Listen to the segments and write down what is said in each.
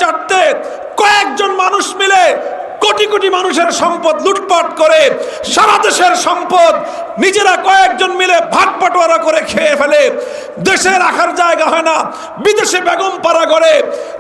স্বৈরাচারতে কয়েকজন মানুষ মিলে কোটি কোটি মানুষের সম্পদ লুটপাট করে সারা দেশের সম্পদ নিজেরা কয়েকজন মিলে ভাগ বাটোয়ারা করে খেয়ে ফেলে। দেশে রাখার জায়গা হয় না, বিদেশে বেগম পাড়া করে,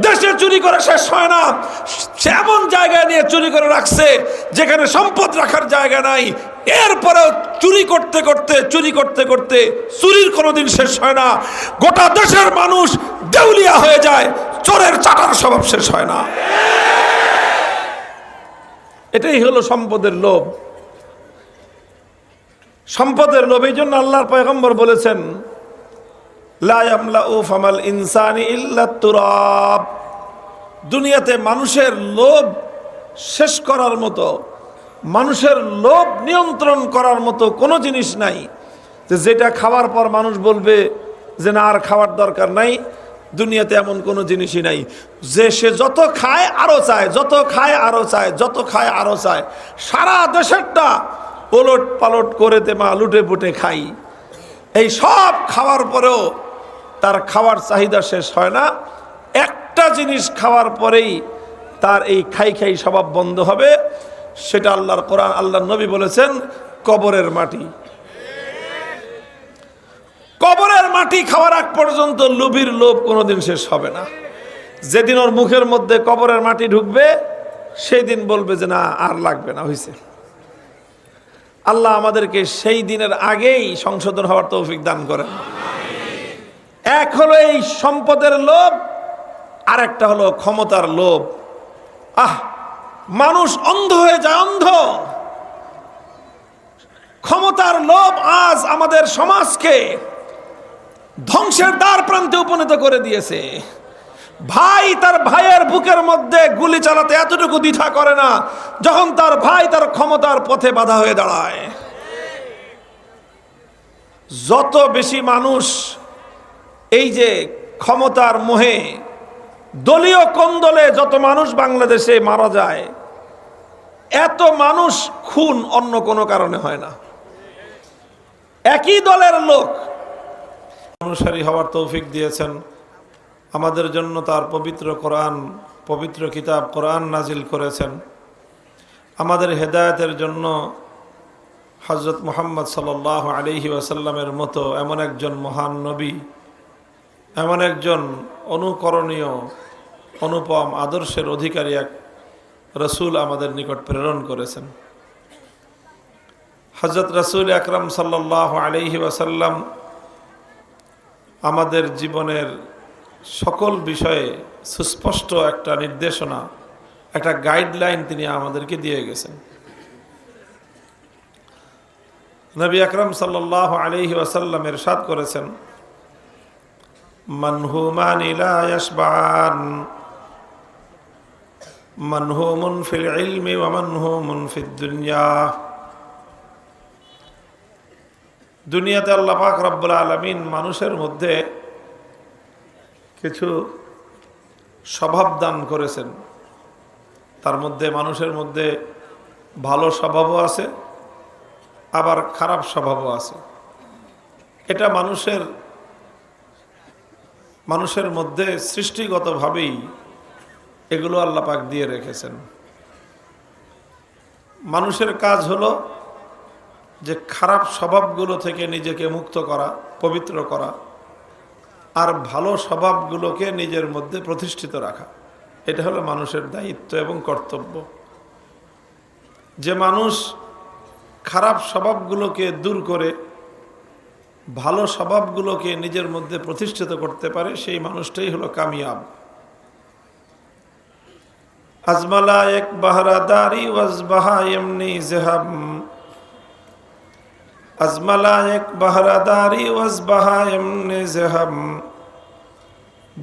দেশে চুরি করে শেষ হয় না, সে এমন জায়গায় নিয়ে চুরি করে রাখছে যেখানে সম্পদ রাখার জায়গা নাই। এরপরেও চুরি করতে করতে চুরির কোনোদিন শেষ হয় না। গোটা দেশের মানুষ দেউলিয়া হয়ে যায়, চোরের চাটার স্বভাব শেষ হয় না। এটাই হলো সম্পদের লোভ। সম্পদের লোভ। এই জন্য আল্লাহর পয়গম্বর বলেছেন, লা ইয়ামলাউ ফামাল ইনসানি ইল্লা তুরাব। দুনিয়াতে মানুষের লোভ শেষ করার মতো, মানুষের লোভ নিয়ন্ত্রণ করার মতো কোনো জিনিস নাই যে যেটা খাওয়ার পর মানুষ বলবে যে না আর খাওয়ার দরকার নাই। দুনিয়াতে এমন কোনো জিনিসই নাই যে সে যত খায় আরো চায়, যত খায় আরো চায়, যত খায় আরো চায়। সারা দেশেরটা ওলট পালট করে তেমা লুটে পুটে খাই। এই সব খাওয়ার পরেও তার খাওয়ার চাহিদা শেষ হয় না। একটা জিনিস খাওয়ার পরেই তার এই খাই খাই স্বভাব বন্ধ হবে। সেটা আল্লাহর কোরআন, আল্লাহর নবী বলেছেন, কবরের মাটি। কবরের মাটি খাওয়ার আগ পর্যন্ত লোভীর লোভ কোনোদিন শেষ হবে না। যেদিন ওর মুখের মধ্যে কবরের মাটি ঢুকবে সেই দিন বলবে যে না আর লাগবে না, হয়েছে। আল্লাহ আমাদেরকে সেই দিনের আগেই সংশোধন হওয়ার তৌফিক দান করেন। এক হলো এই সম্পদের লোভ, আর একটা হলো ক্ষমতার লোভ। মানুষ অন্ধ হয়ে যায়, অন্ধ। ক্ষমতার লোভ আজ আমাদের সমাজকে ধ্বংসের দ্বার প্রান্তে উপনীত করে দিয়েছে। ভাই তার ভাইয়ের বুকের মধ্যে গুলি চালাতে এতটুকু দ্বিধা করে না যখন তার ভাই তার ক্ষমতার পথে বাধা হয়ে দাঁড়ায়। যত বেশি মানুষ এই যে ক্ষমতার মোহে, দলীয় কোন্দলে যত মানুষ বাংলাদেশে মারা যায়, এত মানুষ খুন অন্য কোনো কারণে হয় না। একই দলের লোক অনুসারী হওয়ার তৌফিক দিয়েছেন। আমাদের জন্য তার পবিত্র কোরআন, পবিত্র কিতাব কোরআন নাজিল করেছেন। আমাদের হেদায়েতের জন্য হযরত মুহাম্মদ সাল্লাল্লাহু আলাইহি ওয়াসাল্লামের মতো এমন একজন মহান নবী, এমন একজন অনুকরণীয় অনুপম আদর্শের অধিকারী এক রসুল আমাদের নিকট প্রেরণ করেছেন। হযরত রাসূল আকরাম সাল্লাল্লাহু আলাইহি ওয়াসাল্লাম আমাদের জীবনের সকল বিষয়ে সুস্পষ্ট একটা নির্দেশনা, একটা গাইডলাইন তিনি আমাদেরকে দিয়ে গেছেন। নবী আকরাম সাল্লাল্লাহু আলাইহি ওয়াসাল্লাম ইরশাদ করেছেন, মানহুমান লা ইয়াশবান, মানহুমুন ফিল ইলমি ওয়া মানহুমুন ফিদ দুনিয়া। দুনিয়াতে আল্লাহ পাক রব্বুল আলামিন মানুষের মধ্যে কিছু স্বভাব দান করেছেন। তার মধ্যে মানুষের মধ্যে ভালো স্বভাবও আছে, আবার খারাপ স্বভাবও আছে। এটা মানুষের মধ্যে সৃষ্টিগতভাবেই এগুলো আল্লাহ পাক দিয়ে রেখেছেন। মানুষের কাজ হলো যে খারাপ স্বভাবগুলো থেকে নিজেকে মুক্ত করা, পবিত্র করা, আর ভালো স্বভাবগুলোকে নিজের মধ্যে প্রতিষ্ঠিত রাখা। এটা হলো মানুষের দায়িত্ব এবং কর্তব্য। যে মানুষ খারাপ স্বভাবগুলোকে দূর করে ভালো স্বভাবগুলোকে নিজের মধ্যে প্রতিষ্ঠিত করতে পারে, সেই মানুষটাই হলো কামিয়াব। আজমালা এক বাহারাদারি ওয়াজবাহা এমনি জেহাব, আজমালা এক বাহারাদারি ওয়াজবাহা এমনি জেহাব,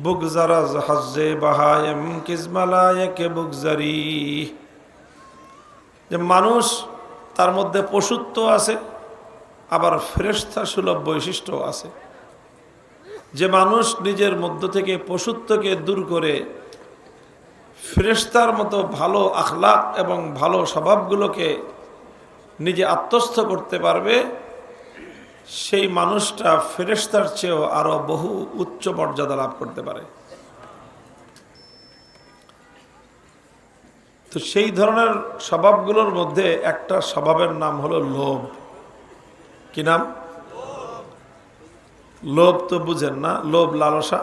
বুগজারাজ হাজ্জে বাহায়েম কিজমালা এক বুগজারি। যে মানুষ তার মধ্যে পশুত্ব আছে, আবার ফেরেশতা সুলভ বৈশিষ্ট্য আছে। যে মানুষ নিজের মধ্য থেকে পশুত্বকে দূর করে ফেরেশতার মতো ভালো আখলাক এবং ভালো স্বভাবগুলোকে নিজে আত্মস্থ করতে পারবে, সেই মানুষটা ফেরেশতার চেয়েও আরো বহু উচ্চ মর্যাদা লাভ করতে পারে। তো সেই ধরনের স্বভাবগুলোর মধ্যে একটা স্বভাবের নাম হলো লোভ। কি নাম? লোভ তো বুঝেন না? লোভ, লালসা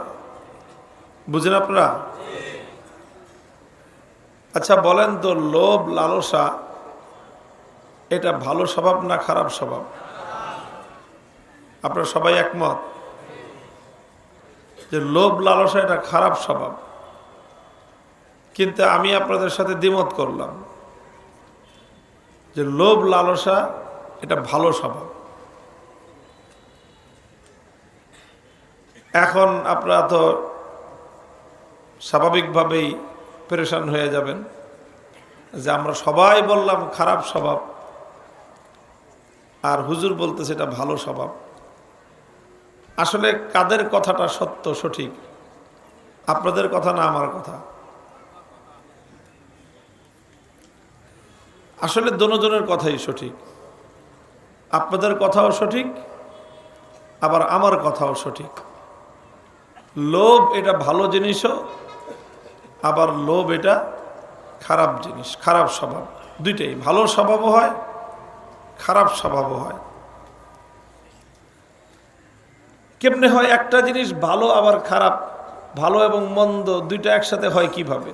বুঝেন আপনারা? আচ্ছা বলেন তো, লোভ লালসা এটা ভালো স্বভাব না খারাপ স্বভাব? আপনারা সবাই একমত যে লোভ লালসা এটা খারাপ স্বভাব, কিন্তু আমি আপনাদের সাথে দ্বিমত করলাম যে লোভ লালসা এটা ভালো স্বভাব। এখন আপনারা তো স্বাভাবিকভাবেই পেরেশান হয়ে যাবেন যে আমরা সবাই বললাম খারাপ স্বভাব, আর হুজুর বলতেছে এটা ভালো স্বভাব। আসলে কাদের কথাটা সত্য সঠিক? আপনাদের কথা না আমার কথা? আসলে দোনোজনের কথাই সঠিক। আপনাদের কথাও সঠিক, আবার আমার কথাও সঠিক। লোভ এটা ভালো জিনিসও, আবার লোভ এটা খারাপ জিনিস, খারাপ স্বভাব। দুইটাই, ভালো স্বভাবও হয়, খারাপ স্বভাবও হয়। কেমনে হয় একটা জিনিস ভালো আবার খারাপ? ভালো এবং মন্দ দুইটা একসাথে হয় কিভাবে?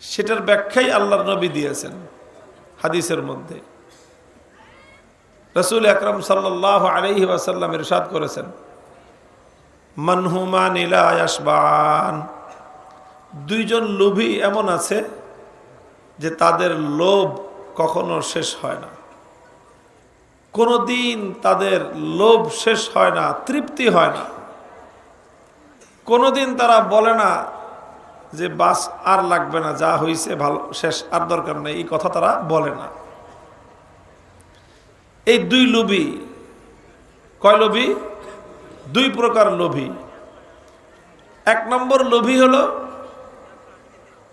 সেটার ব্যাখ্যাই আল্লাহর নবী দিয়েছেন হাদিসের মধ্যে। রাসূল আকরাম সাল্লাল্লাহু আলাইহি ওয়াসাল্লাম ইরশাদ করেছেন, মানহুমান লা ইয়াশবান, দুইজন লোভী এমন আছে যে তাদের লোভ কখনো শেষ হয় না। কোনোদিন তাদের লোভ শেষ হয় না, তৃপ্তি হয় না। কোনোদিন তারা বলে না যে বাস আর লাগবে না, যা হয়েছে ভালো, শেষ, আর দরকার নেই, এই কথা তারা বলে না। এই দুই লোভী, কয় লোভী? দুই প্রকার লোভী। এক নম্বর লোভী হলো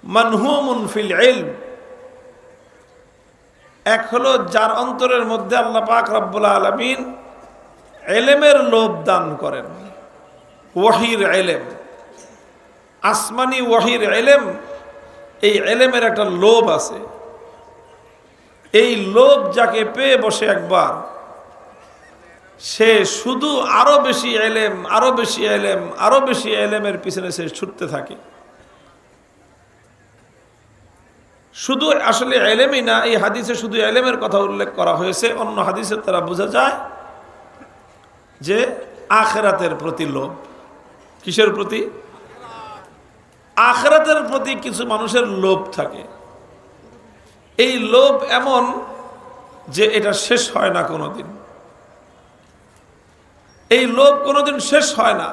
মানহুমুন ফিল ইলম। এক হলো যার অন্তরের মধ্যে আল্লাহ পাক রব্বুল আলামিন ইলমের লোভ দান করেন, ওয়াহির ইলম, আসমানি ওয়াহির ইলম। এই ইলমের একটা লোভ আছে। এই লোভ যাকে পেয়ে বসে একবার, সে শুধু আরো বেশি ইলম, আরো বেশি ইলম, আরো বেশি ইলমের পিছনে সে ছুটতে থাকে। শুধু আসলে ইলমই না, এই হাদিসে শুধু ইলমের কথা উল্লেখ করা হয়েছে। অন্য হাদিসের দ্বারা বোঝা যায় যে আখিরাতের প্রতি লোভ। কিসের প্রতি? আখিরাতের প্রতি কিছু মানুষের লোভ থাকে। এই লোভ এমন যে এটা শেষ হয় না কোনোদিন। এই লোভ কোনোদিন শেষ হয় না।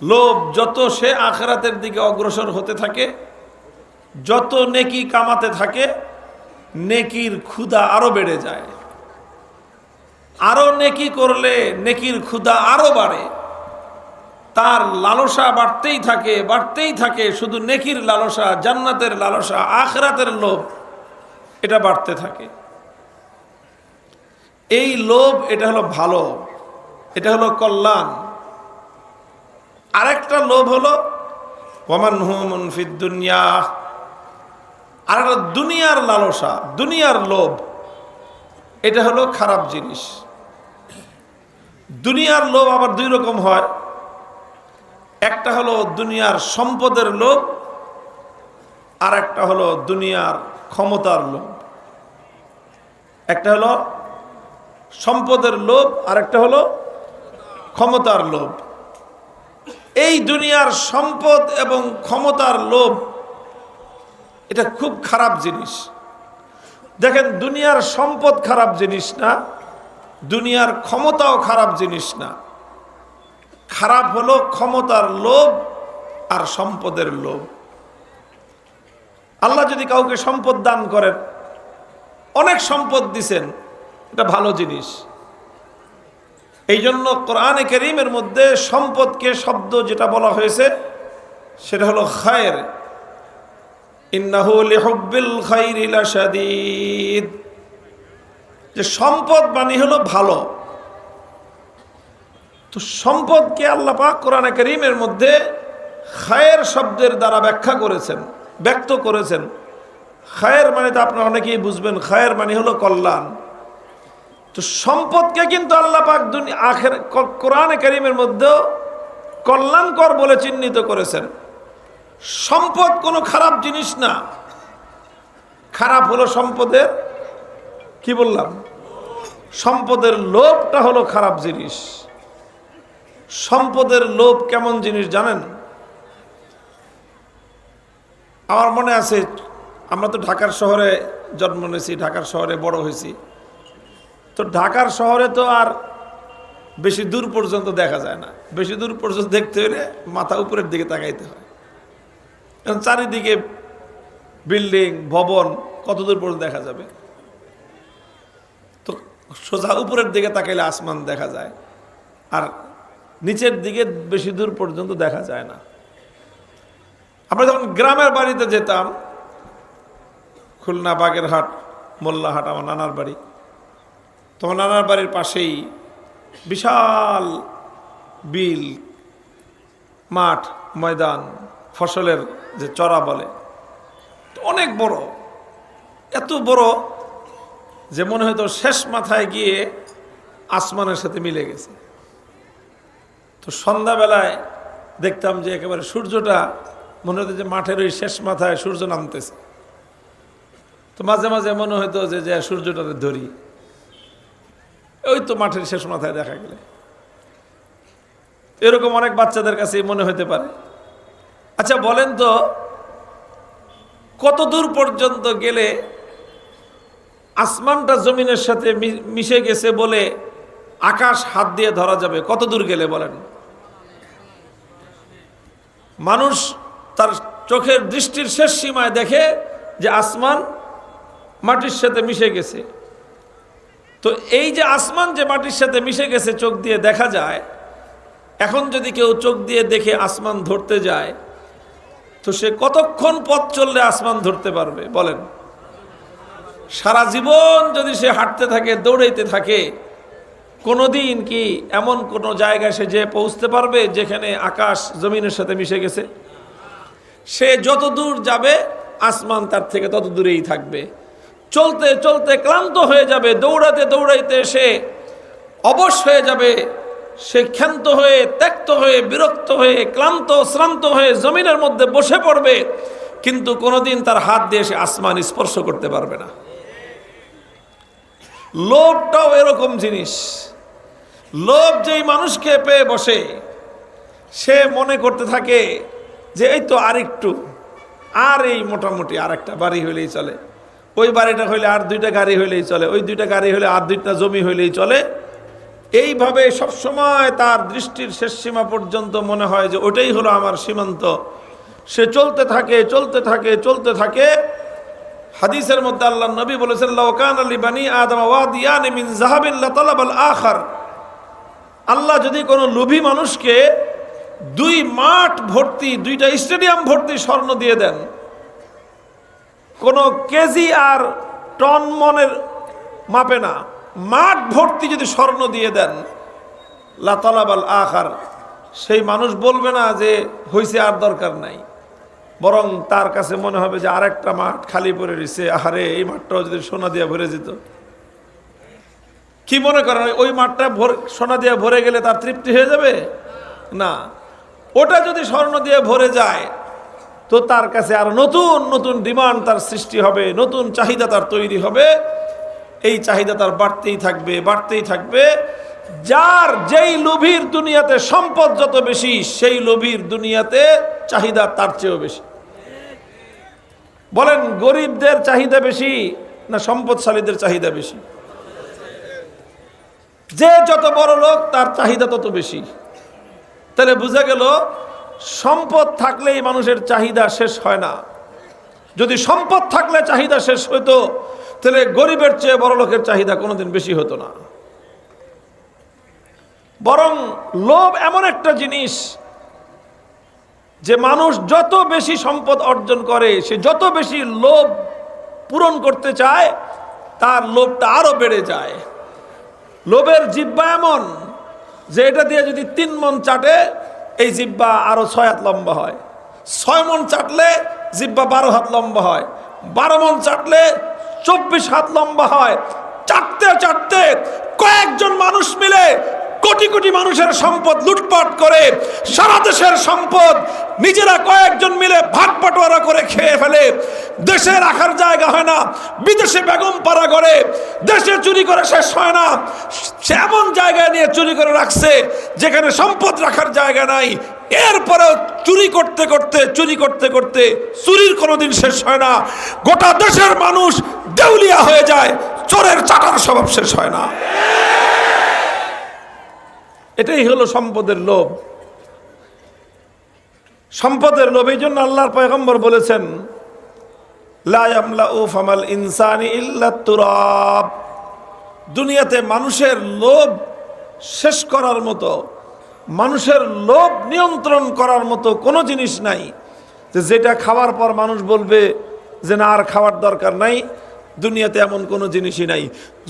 লোভ যত সে আখিরাতের দিকে অগ্রসর হতে থাকে, যত নেকি কামাতে থাকে, নেকির ক্ষুধা আরো বেড়ে যায়। আরো নেকি করলে নেকির ক্ষুধা আরো বাড়ে। তার লালসা বাড়তেই থাকে, বাড়তেই থাকে। শুধু নেকির লালসা, জান্নাতের লালসা, আখিরাতের লোভ, এটা বাড়তে থাকে। এই লোভ, এটা হলো ভালো, এটা হলো কল্যাণ। আরেকটা লোভ হলো ওয়ামানহুমুন ফিদ দুনিয়া, আর একটা দুনিয়ার লালসা, দুনিয়ার লোভ। এটা হলো খারাপ জিনিস। দুনিয়ার লোভ আবার দুই রকম হয়। একটা হলো দুনিয়ার সম্পদের লোভ, আর একটা হলো দুনিয়ার ক্ষমতার লোভ। একটা হলো সম্পদের লোভ, আর একটা হলো ক্ষমতার লোভ। এই দুনিয়ার সম্পদ এবং ক্ষমতার লোভ, এটা খুব খারাপ জিনিস। দেখেন, দুনিয়ার সম্পদ খারাপ জিনিস না, দুনিয়ার ক্ষমতাও খারাপ জিনিস না। খারাপ হলো ক্ষমতার লোভ আর সম্পদের লোভ। আল্লাহ যদি কাউকে সম্পদ দান করেন, অনেক সম্পদ দিছেন, এটা ভালো জিনিস। এই জন্য কোরআনে কারীমের মধ্যে সম্পদকে শব্দ যেটা বলা হয়েছে সেটা হলো খায়র। ইন্নাহু লিহুব্বিল খায়রি লাশাদীদ, যে সম্পদ মানে হলো ভালো। তো সম্পদকে আল্লাহ পাক কোরআনে কারীমের মধ্যে খায়ের শব্দের দ্বারা ব্যাখ্যা করেছেন। ব্যক্ত করেছেন। খায়ের মানে তো আপনারা অনেকেই বুঝবেন, খায়ের মানে হলো কল্যাণ। তো সম্পদকে কিন্তু আল্লাহ পাক কোরআনে কারীমের মধ্যেও কল্যাণকর বলে চিহ্নিত করেছেন। সম্পদ কোনো খারাপ জিনিস না। খারাপ হলো সম্পদের, কি বললাম, সম্পদের লোভটা হলো খারাপ জিনিস। সম্পদের লোভ কেমন জিনিস জানেন? আমার মনে আছে, আমরা তো ঢাকার শহরে জন্ম নিয়েছি, ঢাকার শহরে বড় হয়েছি। তো ঢাকার শহরে তো আর বেশি দূর পর্যন্ত দেখা যায় না। বেশি দূর পর্যন্ত দেখতে হলে মাথা উপরের দিকে তাকাইতে হয়। কারণ চারিদিকে বিল্ডিং, ভবন, কত দূর পর্যন্ত দেখা যাবে? তো সোজা উপরের দিকে তাকাইলে আসমান দেখা যায়, আর নিচের দিকে বেশি দূর পর্যন্ত দেখা যায় না। আমরা যখন গ্রামের বাড়িতে যেতাম, খুলনা, বাগেরহাট, মোল্লাহাট আমার নানার বাড়ি, তোমার নানার বাড়ির পাশেই বিশাল বিল, মাঠ, ময়দান, ফসলের যে চড়া বলে, অনেক বড়, এত বড় যে মনে হয়তো শেষ মাথায় গিয়ে আসমানের সাথে মিলে গেছে। তো সন্ধ্যাবেলায় দেখতাম যে একেবারে সূর্যটা মনে হতো যে মাঠের ওই শেষ মাথায় সূর্য নামতেছে। তো মাঝে মাঝে মনে হতো যে সূর্যটাকে ধরি, ওই তো মাঠের শেষ মাথায় দেখা গেলে। এরকম অনেক বাচ্চাদের কাছে মনে হতে পারে। আচ্ছা বলেন তো, কত দূর পর্যন্ত গেলে আসমানটা জমিনের সাথে মিশে গেছে বলে আকাশ হাত দিয়ে ধরা যাবে? কত দূর গেলে বলেন? মানুষ তার চোখের দৃষ্টির শেষ সীমায় দেখে যে আসমান মাটির সাথে মিশে গেছে। তো এই যে আসমান যে মাটির সাথে মিশে গেছে চোখ দিয়ে দেখা যায়, এখন যদি কেউ চোখ দিয়ে দেখে আসমান ধরতে যায়, তো সে কতক্ষণ পথ চললে আসমান ধরতে পারবে বলেন? সারা জীবন যদি সে হাঁটতে থাকে, দৌড়াইতে থাকে, কোনোদিন কি এমন কোনো জায়গায় সে যে পৌঁছতে পারবে যেখানে আকাশ জমিনের সাথে মিশে গেছে? সে যত দূর যাবে আসমান তার থেকে তত দূরেই থাকবে। চলতে চলতে ক্লান্ত হয়ে যাবে, দৌড়াতে দৌড়াইতে সে অবশ হয়ে যাবে, সে ক্ষান্ত হয়ে, ত্যক্ত হয়ে, বিরক্ত হয়ে, ক্লান্ত শ্রান্ত হয়ে জমিনের মধ্যে বসে পড়বে, কিন্তু কোনোদিন তার হাত দিয়ে সে আসমান স্পর্শ করতে পারবে না। লোভটাও এরকম জিনিস। লোভ যেই মানুষকে পেয়ে বসে, সে মনে করতে থাকে যে এই তো আরেকটু, আর এই মোটামুটি আর একটা বাড়ি হইলেই চলে, ওই বাড়িটা হইলে আর দুইটা গাড়ি হইলেই চলে, ওই দুইটা গাড়ি হইলে আর দুইটা জমি হইলেই চলে। এইভাবে সবসময় তার দৃষ্টির শেষ সীমা পর্যন্ত মনে হয় যে ওটাই হলো আমার সীমান্ত। সে চলতে থাকে চলতে থাকে চলতে থাকে। হাদিসের মধ্যে আল্লাহ নবী বলেছেন, লাউ কানা লিবানি আদম ওয়াদিয়ান মিন যাহাবিন লাতালাবাল আখার। আল্লাহ যদি কোনো লোভী মানুষকে দুই মাঠ ভর্তি, দুইটা স্টেডিয়াম ভর্তি স্বর্ণ দিয়ে দেন, কোনো কেজি আর টন মনের মাপে না, মাঠ ভর্তি যদি স্বর্ণ দিয়ে দেন, লাতালাবাল আখার, সেই মানুষ বলবে না যে হইছে আর দরকার নাই, বরং তার কাছে মনে হবে যে আরেকটা মাঠ খালি পড়ে রয়েছে, আহারে এই মাঠটাও যদি সোনা দিয়ে ভরে যেত। কি মনে করেন ওই মাঠটা সোনা দিয়ে ভরে গেলে তার তৃপ্তি হয়ে যাবে? না, ওটা যদি স্বর্ণ দিয়ে ভরে যায় তো তার কাছে আর নতুন নতুন ডিমান্ড তার সৃষ্টি হবে, নতুন চাহিদা তার তৈরি হবে। এই চাহিদা তার বাড়তেই থাকবে, বাড়তেই থাকবে। যার যেই লোভীর দুনিয়াতে সম্পদ যত বেশি, সেই লোভীর দুনিয়াতে চাহিদা তার চেয়েও বেশি। বলেন, গরিবদের চাহিদা বেশি না সম্পদশালীদের চাহিদা বেশি? যে যত বড় লোক তার চাহিদা তত বেশি। তাহলে বোঝা গেল সম্পদ থাকলেই মানুষের চাহিদা শেষ হয় না। যদি সম্পদ থাকলে চাহিদা শেষ হতো, তাহলে গরিবের চেয়ে বড় লোকের চাহিদা কোনোদিন বেশি হতো না। বরং লোভ এমন একটা জিনিস যে মানুষ যত বেশি সম্পদ অর্জন করে, সে যত বেশি লোভ পূরণ করতে চায়, তার লোভটা আরো বেড়ে যায়। লোভের জিহ্বা এমন যে এটা দিয়ে যদি 3 মণ চাটে, এই জিহ্বা আরো 6 হাত লম্বা হয়, 6 মণ চাটলে জিহ্বা 12 হাত লম্বা হয়, 12 মণ চাটলে 24 হাত লম্বা হয়। চাটতে চাটতে কয়েকজন মানুষ মিলে কোটি কোটি মানুষের সম্পদ লুটপাট করে, সারা দেশের সম্পদ নিজেরা কয়েকজন মিলে ভাগ বাটোয়ারা করে খেয়ে ফেলে। দেশে রাখার জায়গা হয় না, বিদেশে বেগম পাড়া করে, দেশে চুরি করে শেষ হয় না, সে এমন জায়গায় নিয়ে চুরি করে রাখছে যেখানে সম্পদ রাখার জায়গা নাই। এরপরেও চুরি করতে করতে চুরির কোনোদিন শেষ হয় না। গোটা দেশের মানুষ দেউলিয়া হয়ে যায়, চোরের চাটার স্বভাব শেষ হয় না। এটাই হলো সম্পদের লোভ। সম্পদের লোভ, এই জন্য আল্লাহর পয়গম্বর বলেছেন লা ইয়ামলাউ ফামাল ইনসানি ইল্লা তুরাব। দুনিয়াতে মানুষের লোভ শেষ করার মতো, মানুষের লোভ নিয়ন্ত্রণ করার মতো কোনো জিনিস নাই, যেটা খাওয়ার পর মানুষ বলবে যে না আর খাওয়ার দরকার নাই। দুনিয়াতে এমন কোনো জিনিসই নাই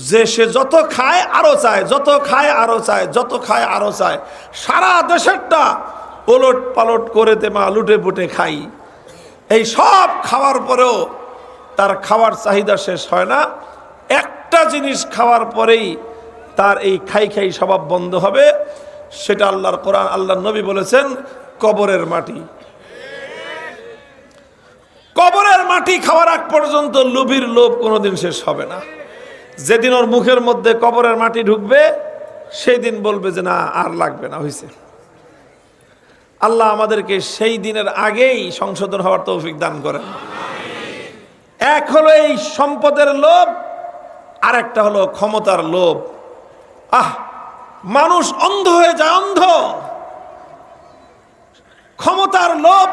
যে সে যত খায় আরো চায়, যত খায় আরো চায়, যত খায় আরো চায়। সারা দেশেরটা ওলট পালট করে মা লুটে পুটে খাই। এই সব খাওয়ার পরেও তার খাওয়ার চাহিদা শেষ হয় না। একটা জিনিস খাওয়ার পরেই তার এই খাই খাই স্বভাব বন্ধ হবে, সেটা আল্লাহর কোরআন, আল্লাহর নবী বলেছেন কবরের মাটি। কবরের মাটি খাওয়ার আগ পর্যন্ত লোভীর লোভ কোনোদিন শেষ হবে না। যেদিন ওর মুখের মধ্যে কবরের মাটি ঢুকবে সেই দিন বলবে যে না আর লাগবে না, হয়েছে। আল্লাহ আমাদেরকে সেই দিনের আগেই সংশোধন হওয়ার তৌফিক দান করেন। এক হলো এই সম্পদের লোভ, আর একটা হলো ক্ষমতার লোভ। মানুষ অন্ধ হয়ে যায়, অন্ধ। ক্ষমতার লোভ